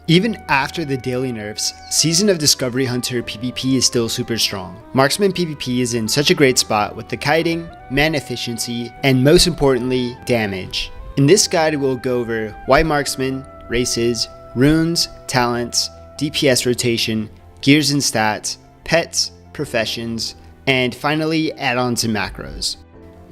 Even after the daily nerfs, Season of Discovery Hunter PvP is still super strong. Marksman PvP is in such a great spot with the kiting, mana efficiency, and most importantly, damage. In this guide we'll go over why Marksman, races, runes, talents, DPS rotation, gears and stats, pets, professions, and finally add-ons and macros.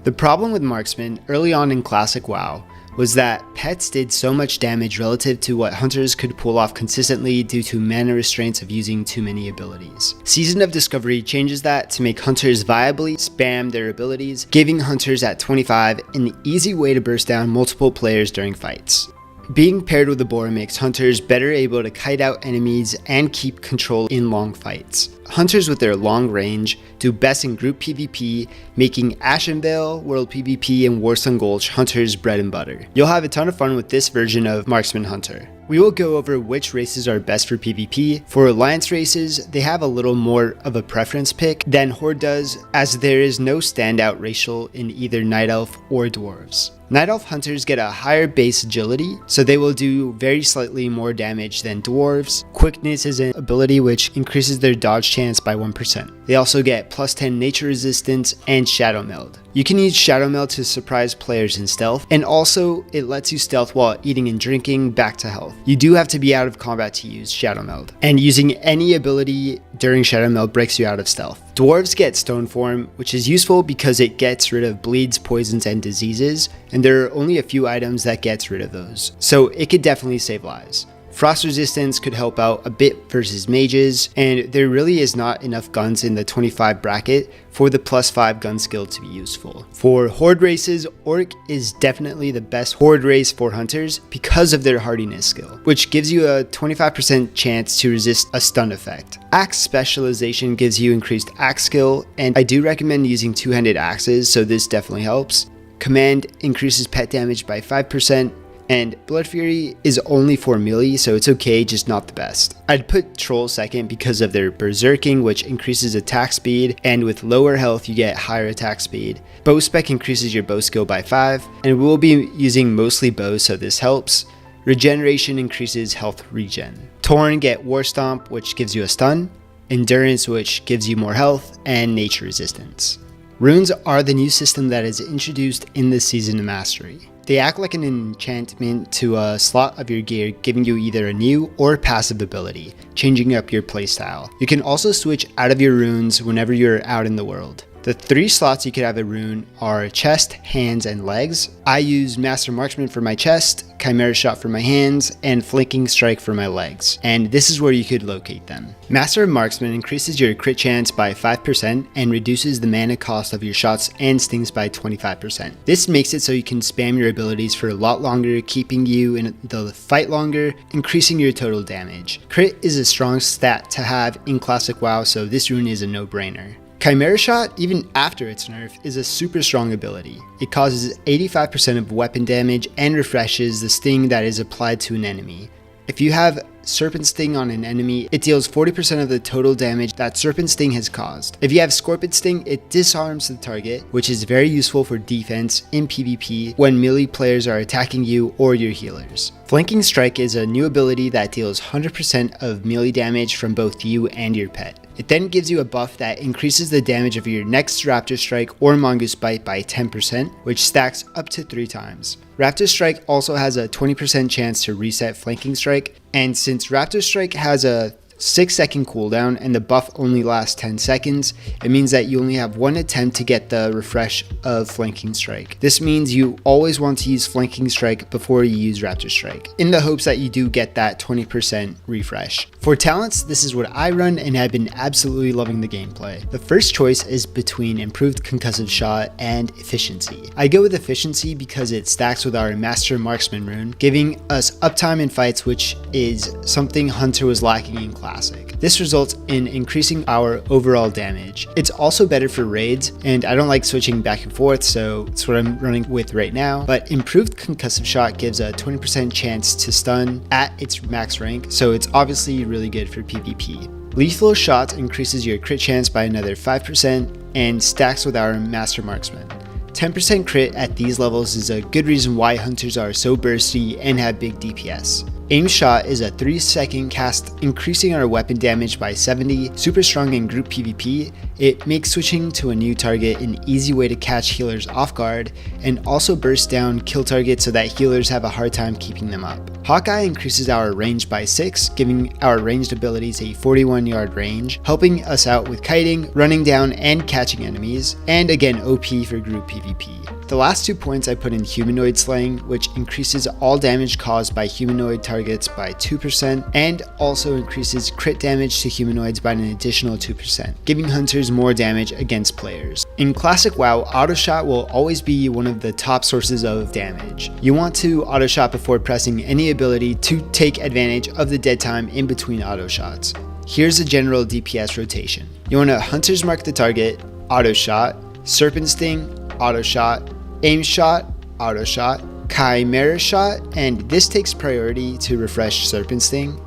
The problem with Marksman early on in Classic WoW was that pets did so much damage relative to what hunters could pull off consistently due to mana restraints of using too many abilities. Season of Discovery changes that to make hunters viably spam their abilities, giving hunters at 25 an easy way to burst down multiple players during fights. Being paired with a boar makes hunters better able to kite out enemies and keep control in long fights. Hunters with their long range do best in group PvP, making Ashenvale, World PvP, and Warsong Gulch hunters bread and butter. You'll have a ton of fun with this version of Marksman Hunter. We will go over which races are best for PvP. For Alliance races, they have a little more of a preference pick than Horde does, as there is no standout racial in either Night Elf or Dwarves. Night Elf hunters get a higher base agility, so they will do very slightly more damage than Dwarves. Quickness is an ability which increases their dodge chance by 1%. They also get plus 10 nature resistance and Shadow Meld. You can use Shadow Meld to surprise players in stealth, and also it lets you stealth while eating and drinking back to health. You do have to be out of combat to use Shadow Meld, and using any ability during Shadow Meld breaks you out of stealth. Dwarves get Stone Form, which is useful because it gets rid of bleeds, poisons, and diseases, and there are only a few items that gets rid of those, so it could definitely save lives. Frost resistance could help out a bit versus mages, and there really is not enough guns in the 25 bracket for the plus 5 gun skill to be useful. For Horde races, Orc is definitely the best Horde race for hunters because of their hardiness skill, which gives you a 25% chance to resist a stun effect. Axe specialization gives you increased axe skill, and I do recommend using two-handed axes, so this definitely helps. Command increases pet damage by 5%, and Blood Fury is only for melee, so it's okay, just not the best. I'd put Troll second because of their Berserking, which increases attack speed, and with lower health you get higher attack speed. Bow Spec increases your bow skill by 5, and we'll be using mostly bows, so this helps. Regeneration increases health regen. Tauren get War Stomp, which gives you a stun, Endurance, which gives you more health, and Nature Resistance. Runes are the new system that is introduced in this Season of Mastery. They act like an enchantment to a slot of your gear, giving you either a new or passive ability, changing up your playstyle. You can also switch out of your runes whenever you're out in the world. The 3 slots you could have a rune are chest, hands, and legs. I use Master Marksman for my chest, Chimera Shot for my hands, and Flanking Strike for my legs, and this is where you could locate them. Master Marksman increases your crit chance by 5% and reduces the mana cost of your shots and stings by 25%. This makes it so you can spam your abilities for a lot longer, keeping you in the fight longer, increasing your total damage. Crit is a strong stat to have in Classic WoW, so this rune is a no-brainer. Chimera Shot, even after its nerf, is a super strong ability. It causes 85% of weapon damage and refreshes the sting that is applied to an enemy. If you have Serpent Sting on an enemy, it deals 40% of the total damage that Serpent Sting has caused. If you have Scorpion Sting, it disarms the target, which is very useful for defense in PvP when melee players are attacking you or your healers. Flanking Strike is a new ability that deals 100% of melee damage from both you and your pet. It then gives you a buff that increases the damage of your next Raptor Strike or Mongoose Bite by 10%, which stacks up to 3 times. Raptor Strike also has a 20% chance to reset Flanking Strike, and since Raptor Strike has a 6-second cooldown and the buff only lasts 10 seconds, it means that you only have 1 attempt to get the refresh of Flanking Strike. This means you always want to use Flanking Strike before you use Raptor Strike, in the hopes that you do get that 20% refresh. For talents, this is what I run, and I've been absolutely loving the gameplay. The first choice is between Improved Concussive Shot and Efficiency. I go with Efficiency because it stacks with our Master Marksman rune, giving us uptime in fights, which is something Hunter was lacking in Classic. This results in increasing our overall damage. It's also better for raids, and I don't like switching back and forth, so it's what I'm running with right now. But Improved Concussive Shot gives a 20% chance to stun at its max rank, so it's obviously really good for PvP. Lethal Shot increases your crit chance by another 5% and stacks with our Master Marksman. 10% crit at these levels is a good reason why hunters are so bursty and have big DPS. Aim shot is a 3-second cast, increasing our weapon damage by 70, super strong in group PvP. It makes switching to a new target an easy way to catch healers off guard, and also bursts down kill targets so that healers have a hard time keeping them up. Hawkeye increases our range by 6, giving our ranged abilities a 41-yard range, helping us out with kiting, running down, and catching enemies, and again OP for group PvP. The last 2 points I put in humanoid slaying, which increases all damage caused by humanoid targets by 2% and also increases crit damage to humanoids by an additional 2%, giving hunters more damage against players. In classic WoW, auto shot will always be one of the top sources of damage. You want to auto shot before pressing any ability to take advantage of the dead time in between auto shots. Here's a general DPS rotation. You want to Hunter's Mark the target, auto shot, Serpent Sting, auto shot, Aim shot, auto shot, Chimera shot, and this takes priority to refresh Serpent Sting,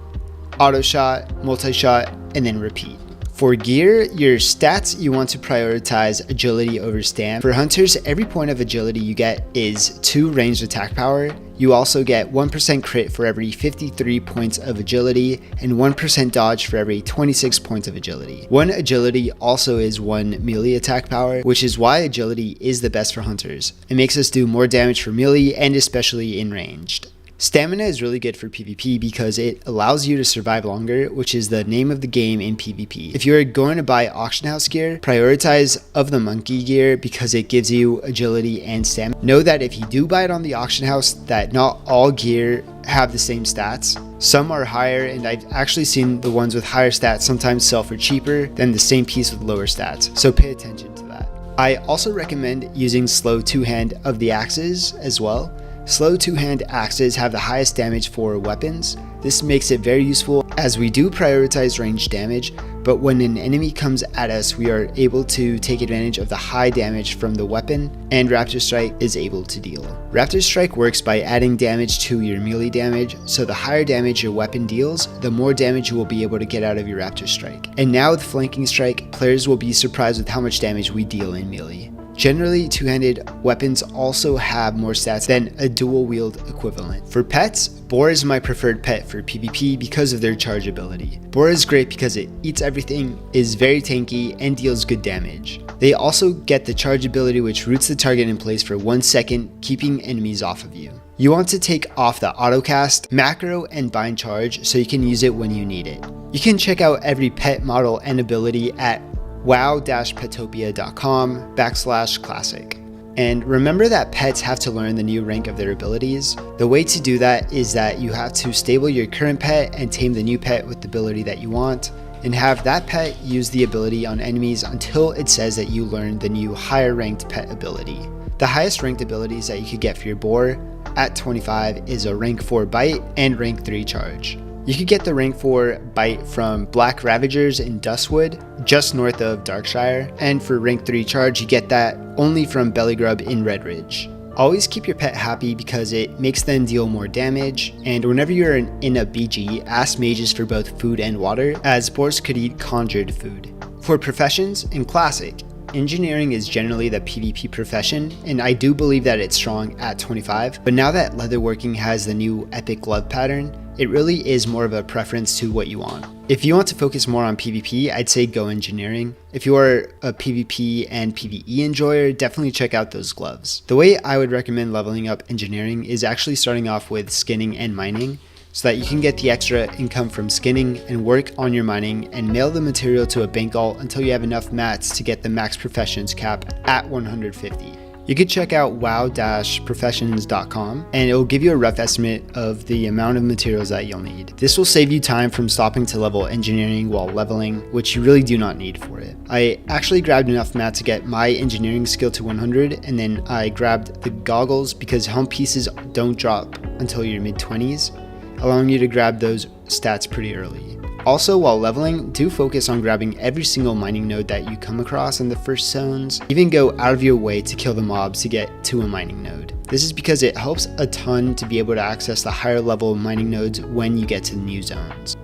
auto shot, multi-shot, and then repeat. For gear, your stats, you want to prioritize agility over stamina. For hunters, every point of agility you get is 2 ranged attack power. You also get 1% crit for every 53 points of agility and 1% dodge for every 26 points of agility. 1 agility also is 1 melee attack power, which is why agility is the best for hunters. It makes us do more damage for melee and especially in ranged. Stamina is really good for PvP because it allows you to survive longer, which is the name of the game in PvP. If you're going to buy auction house gear, prioritize of the monkey gear because it gives you agility and stamina. Know that if you do buy it on the auction house, that not all gear have the same stats. Some are higher, and I've actually seen the ones with higher stats sometimes sell for cheaper than the same piece with lower stats, so pay attention to that. I also recommend using slow two-hand of the axes as well. Slow two-hand axes have the highest damage for weapons. This makes it very useful as we do prioritize range damage, but when an enemy comes at us, we are able to take advantage of the high damage from the weapon, and Raptor Strike is able to deal. Raptor Strike works by adding damage to your melee damage, so the higher damage your weapon deals, the more damage you will be able to get out of your Raptor Strike. And now with Flanking Strike, players will be surprised with how much damage we deal in melee. Generally, two-handed weapons also have more stats than a dual-wield equivalent. For pets, Boar is my preferred pet for PvP because of their charge ability. Boar is great because it eats everything, is very tanky, and deals good damage. They also get the charge ability which roots the target in place for 1 second, keeping enemies off of you. You want to take off the autocast, macro, and bind charge so you can use it when you need it. You can check out every pet model and ability at wow-petopia.com/classic. And remember that pets have to learn the new rank of their abilities. The way to do that is that you have to stable your current pet and tame the new pet with the ability that you want, and have that pet use the ability on enemies until it says that you learned the new higher ranked pet ability. The highest ranked abilities that you could get for your boar at 25 is a rank 4 bite and rank 3 charge. You could get the rank 4 bite from Black Ravagers in Dustwood, just north of Darkshire, and for rank 3 charge you get that only from Bellygrub in Redridge. Always keep your pet happy because it makes them deal more damage, and whenever you're in a BG, ask mages for both food and water, as boars could eat conjured food. For professions, in Classic, engineering is generally the PvP profession, and I do believe that it's strong at 25, but now that leatherworking has the new epic glove pattern, it really is more of a preference to what you want. If you want to focus more on PvP, I'd say go engineering. If you are a PvP and PvE enjoyer, definitely check out those gloves. The way I would recommend leveling up engineering is actually starting off with skinning and mining, so that you can get the extra income from skinning and work on your mining and mail the material to a bank vault until you have enough mats to get the max professions cap at 150. You could check out wow-professions.com and it will give you a rough estimate of the amount of materials that you'll need. This will save you time from stopping to level engineering while leveling, which you really do not need for it. I actually grabbed enough mat to get my engineering skill to 100, and then I grabbed the goggles because helm pieces don't drop until your mid-20s, allowing you to grab those stats pretty early. Also, while leveling, do focus on grabbing every single mining node that you come across in the first zones. Even go out of your way to kill the mobs to get to a mining node. This is because it helps a ton to be able to access the higher level mining nodes when you get to the new zones.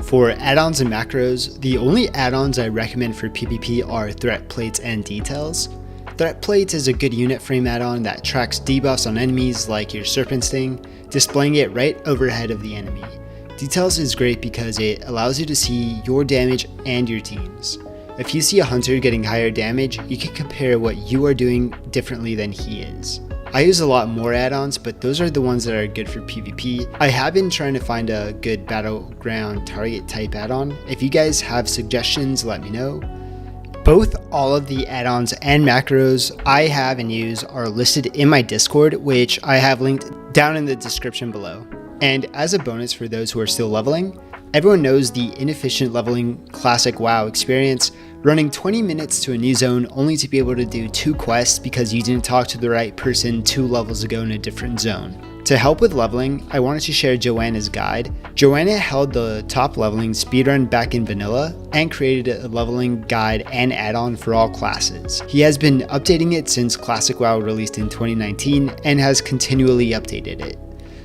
For add-ons and macros, the only add-ons I recommend for PvP are threat plates and details. Threat Plates is a good unit frame add-on that tracks debuffs on enemies like your Serpent Sting, displaying it right overhead of the enemy. Details is great because it allows you to see your damage and your team's. If you see a hunter getting higher damage, you can compare what you are doing differently than he is. I use a lot more add-ons, but those are the ones that are good for PvP. I have been trying to find a good battleground target type add-on. If you guys have suggestions, let me know. Both all of the add-ons and macros I have and use are listed in my Discord, which I have linked down in the description below. And as a bonus for those who are still leveling, everyone knows the inefficient leveling classic WoW experience, running 20 minutes to a new zone only to be able to do 2 quests because you didn't talk to the right person 2 levels ago in a different zone. To help with leveling, I wanted to share Joanna's guide. Joanna held the top leveling speedrun back in vanilla and created a leveling guide and add-on for all classes. He has been updating it since Classic WoW released in 2019 and has continually updated it.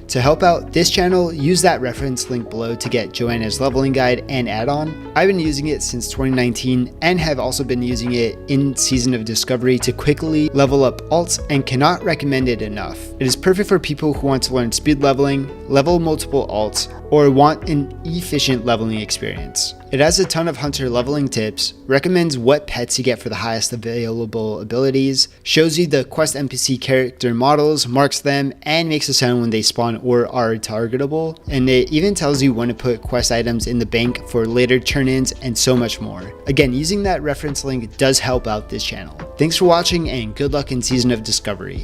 To help out this channel, use that reference link below to get Joanna's leveling guide and add-on. I've been using it since 2019 and have also been using it in Season of Discovery to quickly level up alts and cannot recommend it enough. It is perfect for people who want to learn speed leveling, level multiple alts, or want an efficient leveling experience. It has a ton of hunter leveling tips, recommends what pets to get for the highest available abilities, shows you the quest NPC character models, marks them, and makes a sound when they spawn or are targetable, and it even tells you when to put quest items in the bank for later turn-ins and so much more. Again, using that reference link does help out this channel. Thanks for watching and good luck in Season of Discovery.